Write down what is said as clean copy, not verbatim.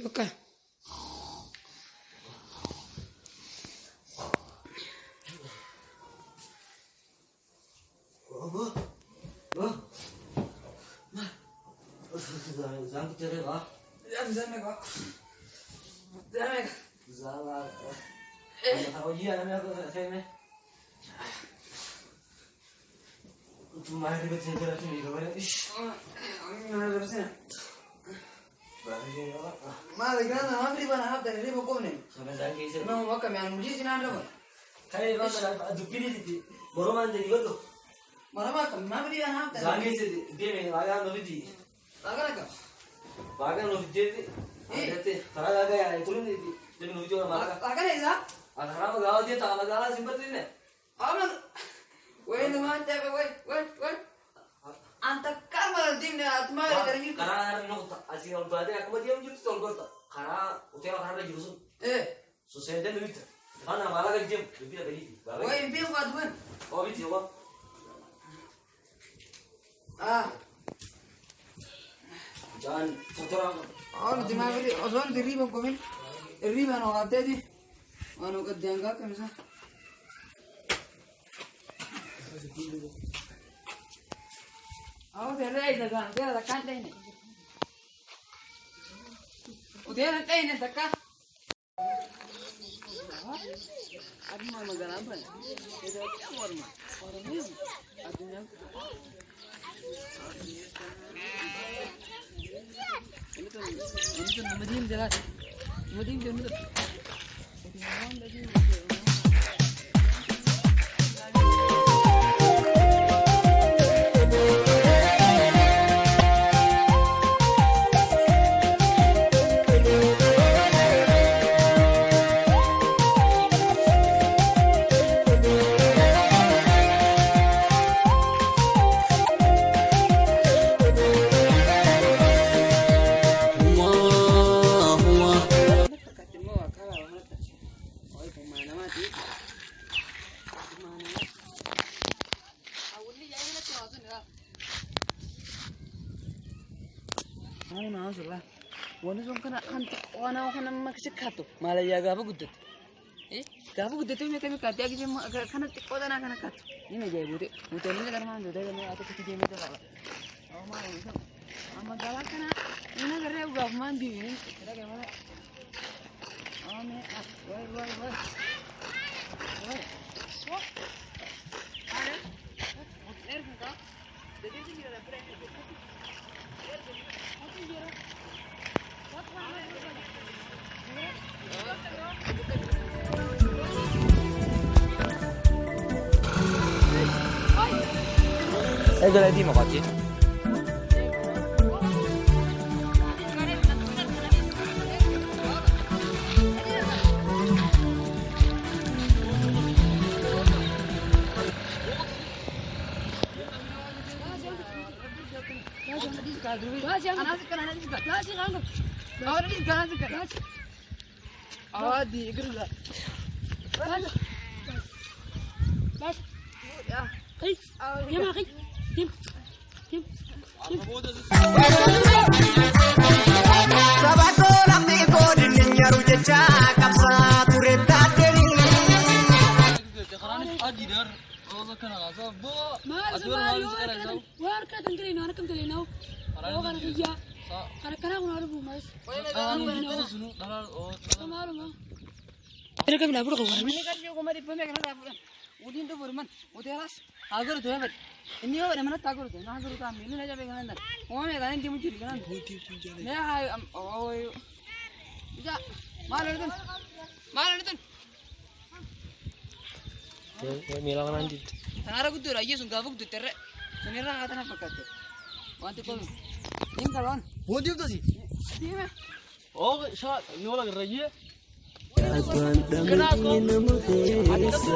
اوكي زانك تريغا زعما زالا أنا أنا فاهمه ما هي بس يقدر تني كمان إيش انا درسنا بعدين ما ذكرنا ما ادري انا هبدا اللي بكوني خمس دقائق يصير انا موقع يعني مجيز انا خلي بس دبيني دي برومان دي يقولوا مرة ما بدي انا هبدا زانك يصير دي من واقع نودي اقرا واقع نودي دي خلاص هذا يعني كلهم دي من نودي ولا ما اقرا اذا خلاص قاعد دي تعال قاعد سيمبتينه انا وين ما انت وين انت كمل الدين اتما درجي karena nukta asing orang tua dia aku dia menjadi tol kota karena utara karena lagi rusuh susah dan duit karena malah lagi jam lebih dari itu وين بيو بعد وين oh itu apa jangan satu orang और दिमाग में ओजोन दी ribbon coming ribbon और आते दी और उनका देंगा कैसा आओ दे रे इधर दे रा काट लेने उधर लेने धक्का अब मैं मगरा बन इधर क्या मरमा और मैं अदुनिया ممكن مدين ثلاثة مدين جنود أنا أصلا وأنا زمان كنا أنت وأنا وأنا ما كشكاتو ما لا يجابه قدت إيه جابه قدت يوم كم كاتي أجي جم كنا تقول أنا كنا كات ini jaya budi muternya karena mana udah kan atau kecil jaya itu apa oh mana itu ama galak kana ini karena udah mandi ini kira gimana oh nih woi ada air enggak jadi sih ada brand 애들 어디 먹었지? Ini kan benar-benar kau ini kan juga mari pemegang nak udin tu berman uteras agar tu hebat ini apa mana takur tu nah agar tu ambil ini aja pegangan dah oh mereka ini timun ciri kan ya hai oh bisa mana itu milang nanti tanara kudu raya sungguh aku tu terre sunira kata apa kata wanti kau ini kawan mau diam tu sih dia oh shot ni orang raya Atuan dami namu desa,